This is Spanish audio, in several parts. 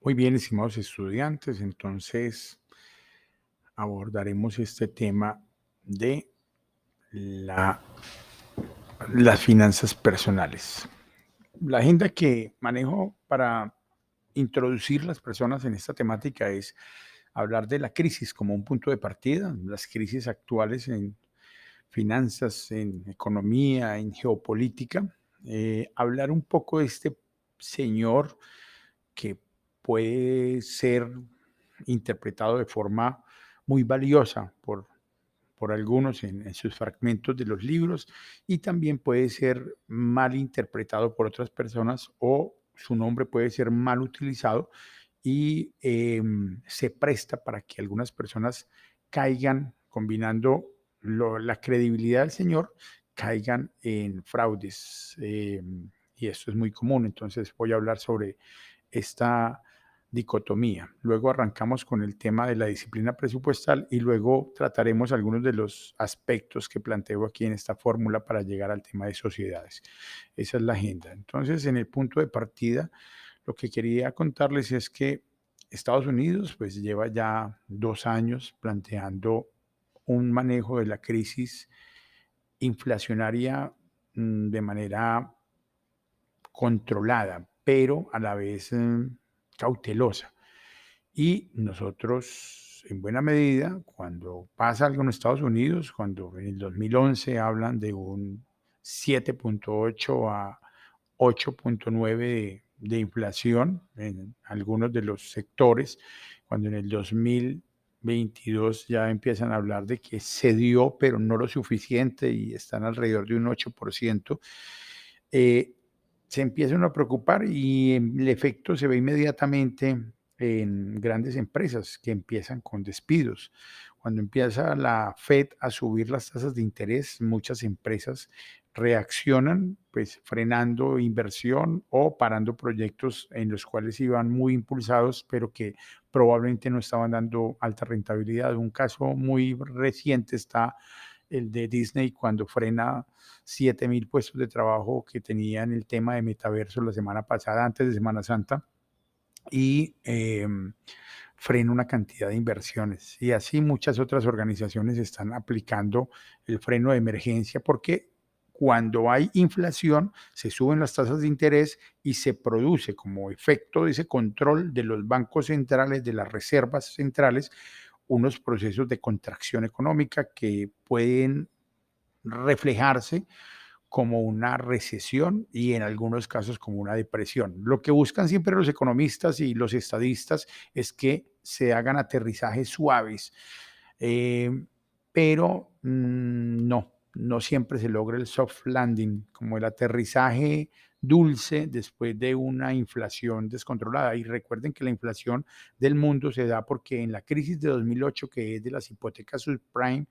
Muy bien, estimados estudiantes, entonces abordaremos este tema de la- las finanzas personales. La agenda que manejo para introducir las personas en esta temática es hablar de la crisis como un punto de partida, las crisis actuales en finanzas, en economía, en geopolítica, hablar un poco de este señor que puede ser interpretado de forma muy valiosa por algunos en sus fragmentos de los libros y también puede ser mal interpretado por otras personas o su nombre puede ser mal utilizado y se presta para que algunas personas caigan combinando la credibilidad del Señor, caigan en fraudes. Y esto es muy común. Entonces voy a hablar sobre esta dicotomía. Luego arrancamos con el tema de la disciplina presupuestal y luego trataremos algunos de los aspectos que planteo aquí en esta fórmula para llegar al tema de sociedades. Esa es la agenda. Entonces, en el punto de partida, lo que quería contarles es que Estados Unidos pues lleva ya 2 años planteando un manejo de la crisis inflacionaria de manera controlada, pero a la vez cautelosa. Y nosotros, en buena medida, cuando pasa algo en Estados Unidos, cuando en el 2011 hablan de un 7,8 a 8,9 de inflación en algunos de los sectores, cuando en el 2022 ya empiezan a hablar de que se dio, pero no lo suficiente y están alrededor de un 8%, eh, se empieza uno a preocupar y el efecto se ve inmediatamente en grandes empresas que empiezan con despidos. Cuando empieza la Fed a subir las tasas de interés, muchas empresas reaccionan, pues frenando inversión o parando proyectos en los cuales iban muy impulsados, pero que probablemente no estaban dando alta rentabilidad. Un caso muy reciente está el de Disney cuando frena 7,000 puestos de trabajo que tenía en el tema de metaverso la semana pasada, antes de Semana Santa, y frena una cantidad de inversiones. Y así muchas otras organizaciones están aplicando el freno de emergencia porque cuando hay inflación se suben las tasas de interés y se produce como efecto de ese control de los bancos centrales, de las reservas centrales, unos procesos de contracción económica que pueden reflejarse como una recesión y en algunos casos como una depresión. Lo que buscan siempre los economistas y los estadistas es que se hagan aterrizajes suaves, eh, pero no siempre se logra el soft landing, como el aterrizaje dulce después de una inflación descontrolada. Y recuerden que la inflación del mundo se da porque en la crisis de 2008, que es de las hipotecas subprime,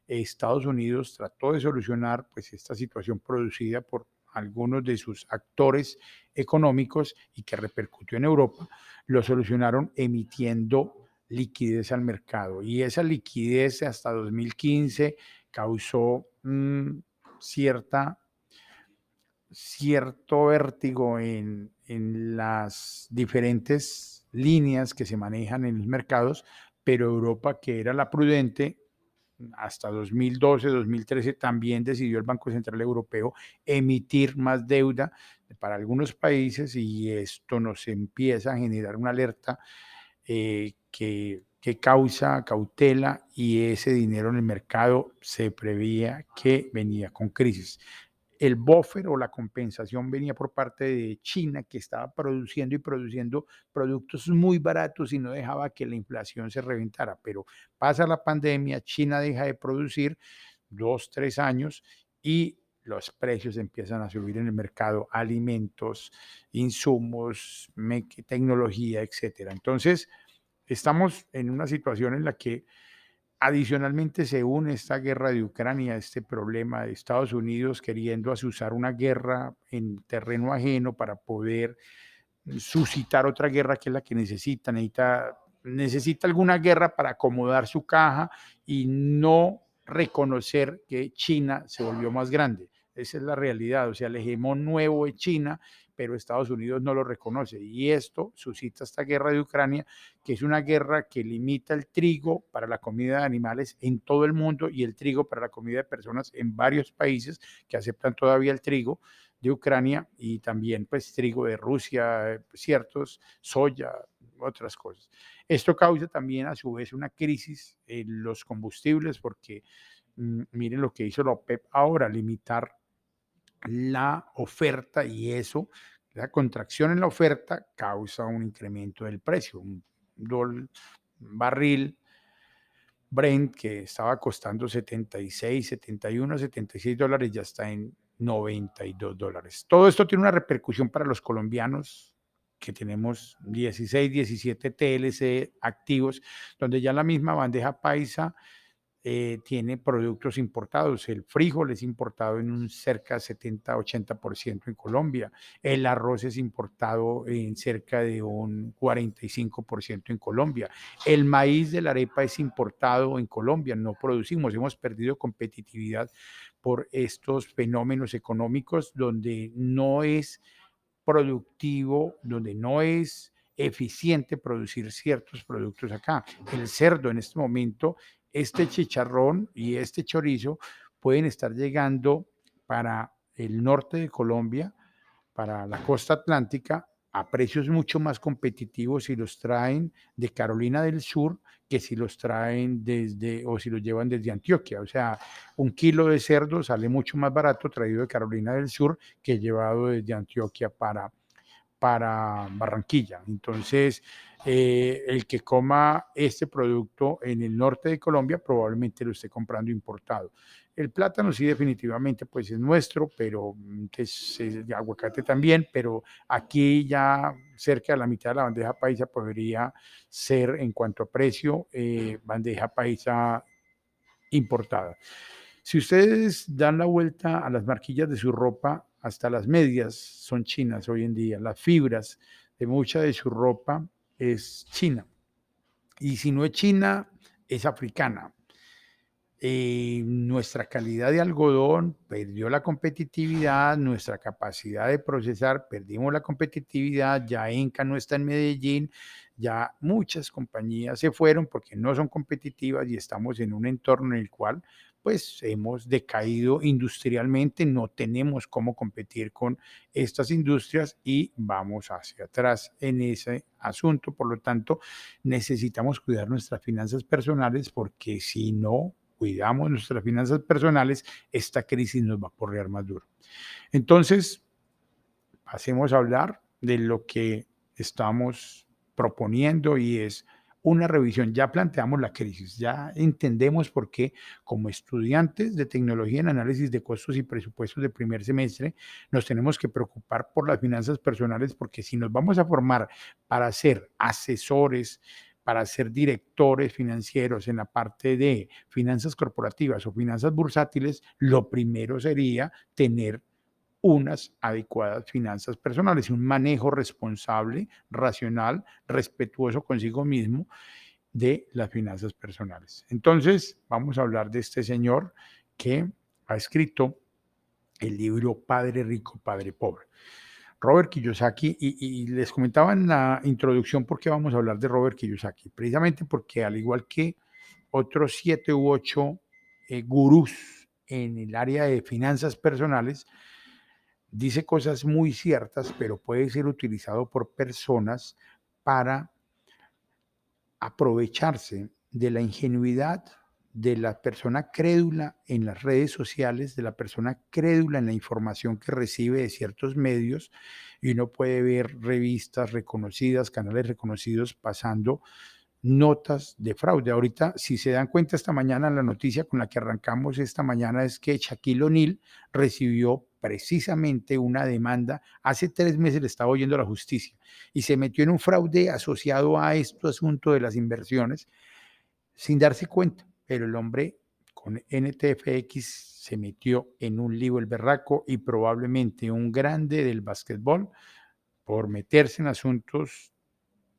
Estados Unidos trató de solucionar pues esta situación producida por algunos de sus actores económicos y que repercutió en Europa, lo solucionaron emitiendo liquidez al mercado. Y esa liquidez hasta 2015 causó cierta, cierto vértigo en las diferentes líneas que se manejan en los mercados, pero Europa, que era la prudente, hasta 2012, 2013 también decidió el Banco Central Europeo emitir más deuda para algunos países y esto nos empieza a generar una alerta que causa cautela y ese dinero en el mercado se preveía que venía con crisis. El buffer o la compensación venía por parte de China, que estaba produciendo y produciendo productos muy baratos y no dejaba que la inflación se reventara. Pero pasa la pandemia, China deja de producir 2, 3 años y los precios empiezan a subir en el mercado, alimentos, insumos, tecnología, etcétera. Entonces, estamos en una situación en la que adicionalmente se une esta guerra de Ucrania, este problema de Estados Unidos queriendo azuzar una guerra en terreno ajeno para poder suscitar otra guerra que es la que necesita. Necesita alguna guerra para acomodar su caja y no reconocer que China se volvió más grande. Esa es la realidad. O sea, el hegemón nuevo es China, pero Estados Unidos no lo reconoce. Y esto suscita esta guerra de Ucrania, que es una guerra que limita el trigo para la comida de animales en todo el mundo y el trigo para la comida de personas en varios países que aceptan todavía el trigo de Ucrania y también pues trigo de Rusia, ciertos, soya, otras cosas. Esto causa también a su vez una crisis en los combustibles porque miren lo que hizo la OPEP ahora, limitar la oferta y eso, la contracción en la oferta causa un incremento del precio. Un barril Brent que estaba costando 76, 71, $76 ya está en $92. Todo esto tiene una repercusión para los colombianos que tenemos 16, 17 TLC activos, donde ya la misma bandeja paisa tiene productos importados. El frijol es importado en un cerca de 70-80% en Colombia. El arroz es importado en cerca de un 45% en Colombia. El maíz de la arepa es importado en Colombia. No producimos. Hemos perdido competitividad por estos fenómenos económicos donde no es productivo, donde no es eficiente producir ciertos productos acá. El cerdo en este momento, este chicharrón y este chorizo pueden estar llegando para el norte de Colombia, para la costa atlántica, a precios mucho más competitivos si los traen de Carolina del Sur que si los traen desde o si los llevan desde Antioquia. O sea, un kilo de cerdo sale mucho más barato traído de Carolina del Sur que llevado desde Antioquia para Barranquilla. Entonces, el que coma este producto en el norte de Colombia probablemente lo esté comprando importado. El plátano sí definitivamente pues es nuestro, pero el aguacate también, pero aquí ya cerca de la mitad de la bandeja paisa podría ser en cuanto a precio bandeja paisa importada. Si ustedes dan la vuelta a las marquillas de su ropa, hasta las medias son chinas hoy en día. Las fibras de mucha de su ropa es china. Y si no es china, es africana. Nuestra calidad de algodón perdió la competitividad, nuestra capacidad de procesar, perdimos la competitividad, ya Enca no está en Medellín, ya muchas compañías se fueron porque no son competitivas y estamos en un entorno en el cual pues hemos decaído industrialmente, no tenemos cómo competir con estas industrias y vamos hacia atrás en ese asunto. Por lo tanto, necesitamos cuidar nuestras finanzas personales porque si no cuidamos nuestras finanzas personales, esta crisis nos va a porrear más duro. Entonces, pasemos a hablar de lo que estamos proponiendo y es una revisión. Ya planteamos la crisis, ya entendemos por qué como estudiantes de tecnología en análisis de costos y presupuestos de primer semestre nos tenemos que preocupar por las finanzas personales porque si nos vamos a formar para ser asesores, para ser directores financieros en la parte de finanzas corporativas o finanzas bursátiles, lo primero sería tener unas adecuadas finanzas personales y un manejo responsable, racional, respetuoso consigo mismo de las finanzas personales. Entonces, vamos a hablar de este señor que ha escrito el libro Padre Rico, Padre Pobre. Robert Kiyosaki, y les comentaba en la introducción por qué vamos a hablar de Robert Kiyosaki, precisamente porque al igual que otros 7 u 8 gurús en el área de finanzas personales, dice cosas muy ciertas, pero puede ser utilizado por personas para aprovecharse de la ingenuidad de la persona crédula en las redes sociales, de la persona crédula en la información que recibe de ciertos medios, y uno puede ver revistas reconocidas, canales reconocidos pasando notas de fraude. Ahorita, si se dan cuenta esta mañana, la noticia con la que arrancamos esta mañana es que Shaquille O'Neal recibió precisamente una demanda. Hace 3 meses le estaba oyendo a la justicia y se metió en un fraude asociado a este asunto de las inversiones sin darse cuenta. Pero el hombre con NTFX se metió en un lío el berraco y probablemente un grande del básquetbol por meterse en asuntos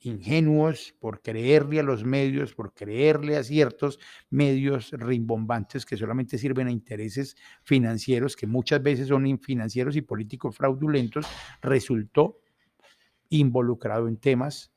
ingenuos, por creerle a los medios, por creerle a ciertos medios rimbombantes que solamente sirven a intereses financieros, que muchas veces son financieros y políticos fraudulentos, resultó involucrado en temas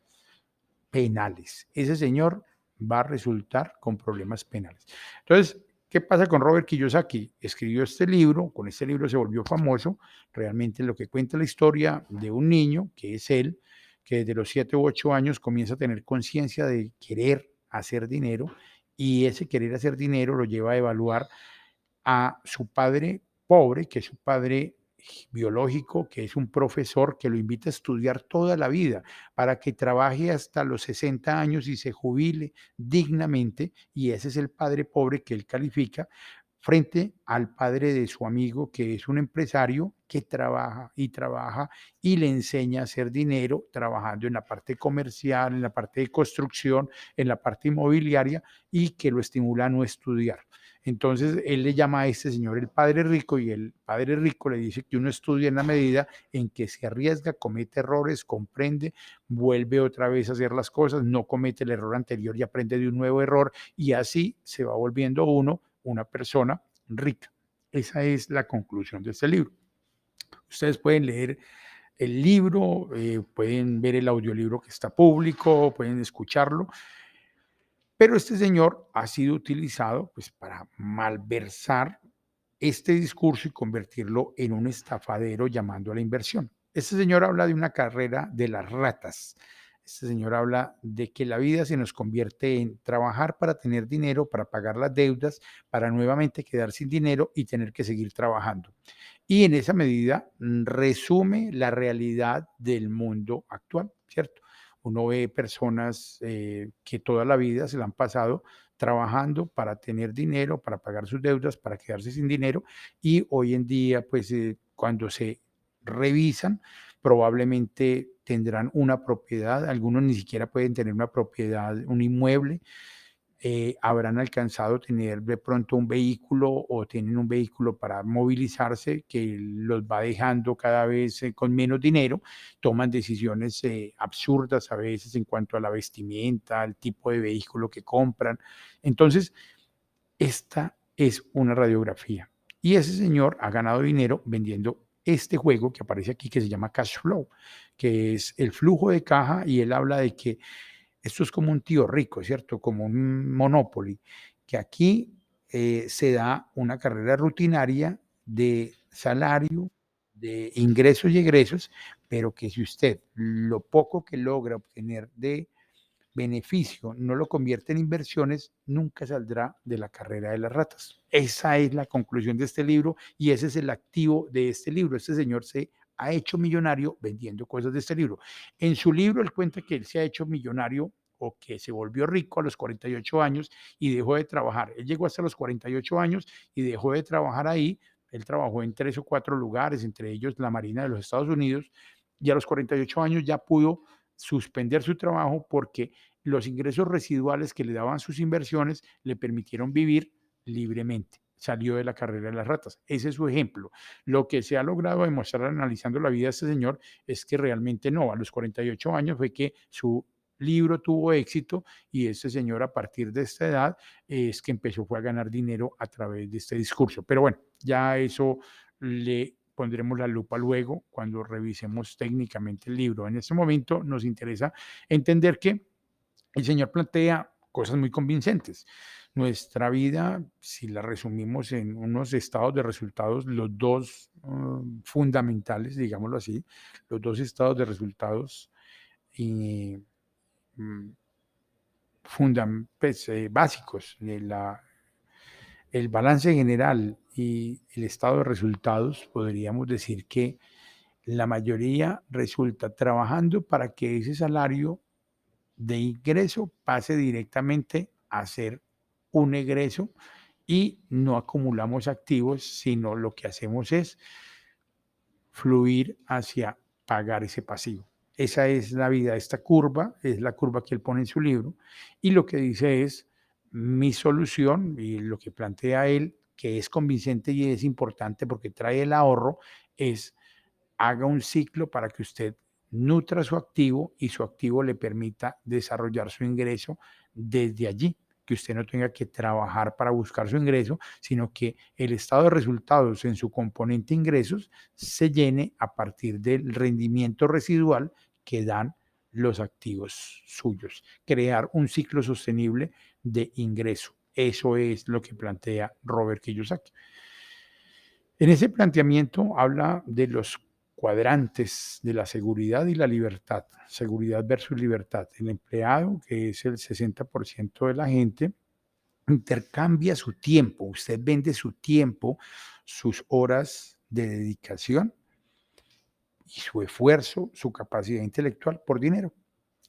penales. Ese señor va a resultar con problemas penales. Entonces, ¿qué pasa con Robert Kiyosaki? Escribió este libro, con este libro se volvió famoso, realmente lo que cuenta la historia de un niño, que es él, que desde los 7 u 8 años comienza a tener conciencia de querer hacer dinero y ese querer hacer dinero lo lleva a evaluar a su padre pobre, que es su padre biológico, que es un profesor que lo invita a estudiar toda la vida para que trabaje hasta los 60 años y se jubile dignamente, y ese es el padre pobre que él califica frente al padre de su amigo, que es un empresario que trabaja y le enseña a hacer dinero trabajando en la parte comercial, en la parte de construcción, en la parte inmobiliaria y que lo estimula a no estudiar. Entonces, él le llama a este señor el padre rico y el padre rico le dice que uno estudia en la medida en que se arriesga, comete errores, comprende, vuelve otra vez a hacer las cosas, no comete el error anterior y aprende de un nuevo error y así se va volviendo uno una persona rica. Esa es la conclusión de este libro. Ustedes pueden leer el libro, pueden ver el audiolibro que está público, pueden escucharlo, pero este señor ha sido utilizado pues, para malversar este discurso y convertirlo en un estafadero llamando a la inversión. Este señor habla de una carrera de las ratas. Este señor habla de que la vida se nos convierte en trabajar para tener dinero, para pagar las deudas, para nuevamente quedar sin dinero y tener que seguir trabajando. Y en esa medida resume la realidad del mundo actual, ¿cierto? Uno ve personas que toda la vida se la han pasado trabajando para tener dinero, para pagar sus deudas, para quedarse sin dinero y hoy en día, pues cuando se revisan, probablemente tendrán una propiedad, algunos ni siquiera pueden tener una propiedad, un inmueble, habrán alcanzado a tener de pronto un vehículo o tienen un vehículo para movilizarse que los va dejando cada vez con menos dinero, toman decisiones absurdas a veces en cuanto a la vestimenta, al tipo de vehículo que compran. Entonces, esta es una radiografía. Y ese señor ha ganado dinero vendiendo este juego que aparece aquí que se llama Cash Flow, que es el flujo de caja y él habla de que esto es como un tío rico, ¿cierto? Como un Monopoly, que aquí se da una carrera rutinaria de salario, de ingresos y egresos, pero que si usted lo poco que logra obtener de beneficio no lo convierte en inversiones, nunca saldrá de la carrera de las ratas. Esa es la conclusión de este libro y ese es el activo de este libro. Este señor se ha hecho millonario vendiendo cosas de este libro. En su libro él cuenta que él se ha hecho millonario o que se volvió rico a los 48 años y dejó de trabajar. Él llegó hasta los 48 años y dejó de trabajar ahí. Él trabajó en 3 o 4 lugares, entre ellos la Marina de los Estados Unidos, y a los 48 años ya pudo suspender su trabajo porque los ingresos residuales que le daban sus inversiones le permitieron vivir libremente. Salió de la carrera de las ratas. Ese es su ejemplo. Lo que se ha logrado demostrar analizando la vida de este señor es que realmente no. A los 48 años fue que su libro tuvo éxito y este señor a partir de esta edad es que empezó fue a ganar dinero a través de este discurso. Pero bueno, ya eso le pondremos la lupa luego cuando revisemos técnicamente el libro. En este momento nos interesa entender que el Señor plantea cosas muy convincentes. Nuestra vida, si la resumimos en unos estados de resultados, los dos fundamentales, digámoslo así, los dos estados de resultados y, mm, pues, básicos, el balance general y el estado de resultados, podríamos decir que la mayoría resulta trabajando para que ese salario de ingreso pase directamente a ser un egreso y no acumulamos activos, sino lo que hacemos es fluir hacia pagar ese pasivo. Esa es la vida, esta curva es la curva que él pone en su libro y lo que dice es mi solución y lo que plantea él, que es convincente y es importante porque trae el ahorro, es haga un ciclo para que usted nutra su activo y su activo le permita desarrollar su ingreso desde allí, que usted no tenga que trabajar para buscar su ingreso, sino que el estado de resultados en su componente ingresos se llene a partir del rendimiento residual que dan los activos suyos. Crear un ciclo sostenible de ingreso. Eso es lo que plantea Robert Kiyosaki. En ese planteamiento habla de los cuadrantes de la seguridad y la libertad, seguridad versus libertad. El empleado, que es el 60% de la gente, intercambia su tiempo, usted vende su tiempo, sus horas de dedicación y su esfuerzo, su capacidad intelectual por dinero.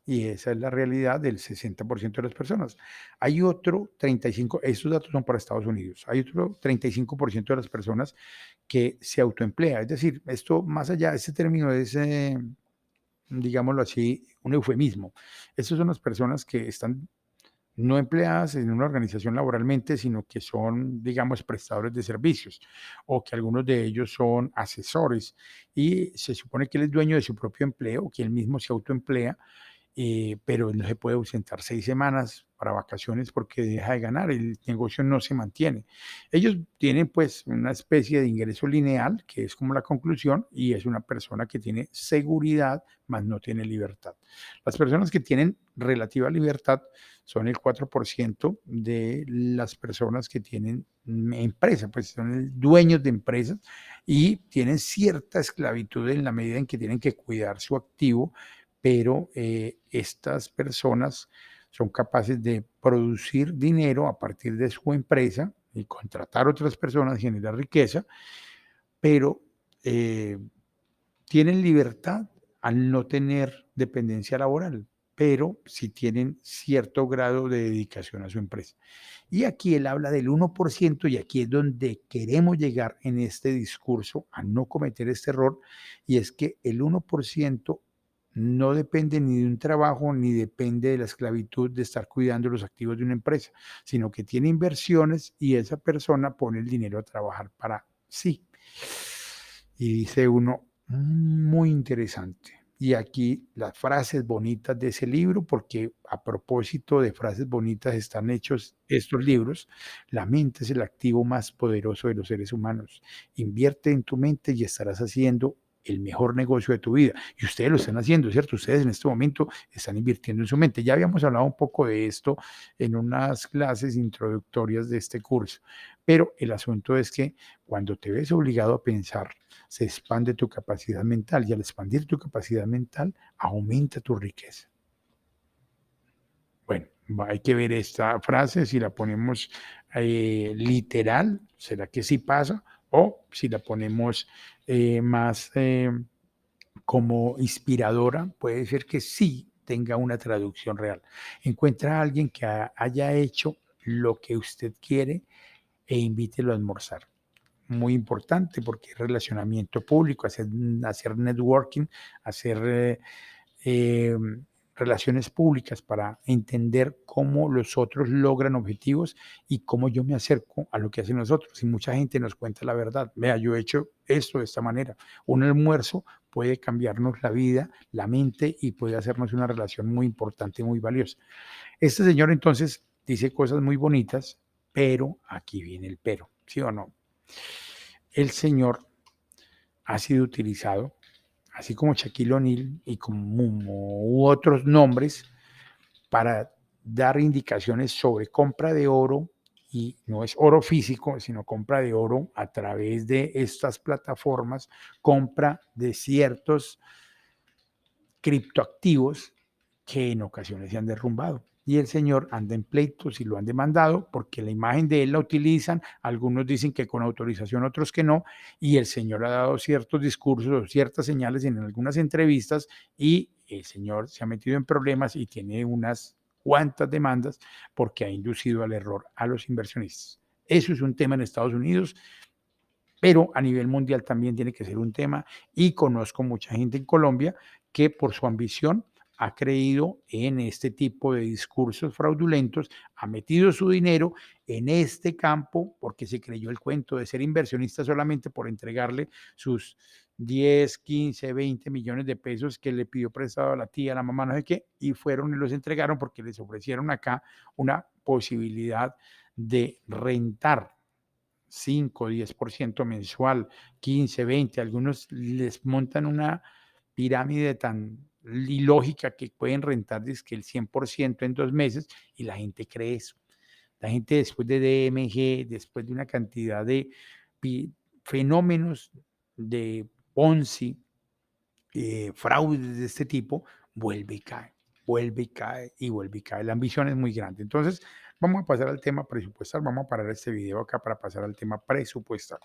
Y esa es la realidad del 60% de las personas. Hay otro 35, estos datos son para Estados Unidos, hay otro 35% de las personas que se autoemplea. Es decir, esto más allá, este término es, digámoslo así, un eufemismo. Estas son las personas que están no empleadas en una organización laboralmente, sino que son, digamos, prestadores de servicios o que algunos de ellos son asesores y se supone que él es dueño de su propio empleo, que él mismo se autoemplea, pero no se puede ausentar 6 semanas para vacaciones porque deja de ganar, el negocio no se mantiene. Ellos tienen pues una especie de ingreso lineal, que es como la conclusión, y es una persona que tiene seguridad, mas no tiene libertad. Las personas que tienen relativa libertad son el 4% de las personas que tienen empresa, pues son dueños de empresas y tienen cierta esclavitud en la medida en que tienen que cuidar su activo, pero estas personas son capaces de producir dinero a partir de su empresa y contratar otras personas, generar riqueza, pero eh, tienen libertad al no tener dependencia laboral, pero sí tienen cierto grado de dedicación a su empresa. Y aquí él habla del 1% y aquí es donde queremos llegar en este discurso a no cometer este error, y es que el 1% no depende ni de un trabajo ni depende de la esclavitud de estar cuidando los activos de una empresa, sino que tiene inversiones y esa persona pone el dinero a trabajar para sí. Y dice uno, muy interesante. Y aquí las frases bonitas de ese libro, porque a propósito de frases bonitas están hechos estos libros. La mente es el activo más poderoso de los seres humanos. Invierte en tu mente y estarás haciendo el mejor negocio de tu vida. Y ustedes lo están haciendo, ¿cierto? Ustedes en este momento están invirtiendo en su mente. Ya habíamos hablado un poco de esto en unas clases introductorias de este curso, pero el asunto es que cuando te ves obligado a pensar, se expande tu capacidad mental y al expandir tu capacidad mental, aumenta tu riqueza. Bueno, hay que ver esta frase, si la ponemos literal, ¿será que sí pasa? O si la ponemos más como inspiradora, puede ser que sí tenga una traducción real. Encuentra a alguien que haya hecho lo que usted quiere e invítelo a almorzar. Muy importante porque es relacionamiento público, hacer networking, hacer eh, relaciones públicas para entender cómo los otros logran objetivos y cómo yo me acerco a lo que hacen los otros. Y mucha gente nos cuenta la verdad. Vea, yo he hecho esto de esta manera. Un almuerzo puede cambiarnos la vida, la mente y puede hacernos una relación muy importante, muy valiosa. Este señor entonces dice cosas muy bonitas, pero aquí viene el pero, ¿sí o no? El señor ha sido utilizado, así como Shaquille O'Neal y como otros nombres, para dar indicaciones sobre compra de oro, y no es oro físico, sino compra de oro a través de estas plataformas, compra de ciertos criptoactivos que en ocasiones se han derrumbado. Y el señor anda en pleitos y lo han demandado porque la imagen de él la utilizan, algunos dicen que con autorización, otros que no, y el señor ha dado ciertos discursos o ciertas señales en algunas entrevistas y el señor se ha metido en problemas y tiene unas cuantas demandas porque ha inducido al error a los inversionistas. Eso es un tema en Estados Unidos, pero a nivel mundial también tiene que ser un tema y conozco mucha gente en Colombia que por su ambición ha creído en este tipo de discursos fraudulentos, ha metido su dinero en este campo porque se creyó el cuento de ser inversionista solamente por entregarle sus 10, 15, 20 millones de pesos que le pidió prestado a la tía, a la mamá, no sé qué, y fueron y los entregaron porque les ofrecieron acá una posibilidad de rentar 5, 10% mensual, 15, 20. Algunos les montan una pirámide tan ilógica que pueden rentar dizque el 100% en 2 meses y la gente cree eso. La gente después de DMG, después de una cantidad de pi fenómenos de Ponzi, fraudes de este tipo, vuelve y cae, vuelve y cae y vuelve y cae. La ambición es muy grande. Entonces, vamos a pasar al tema presupuestal. Vamos a parar este video acá para pasar al tema presupuestal.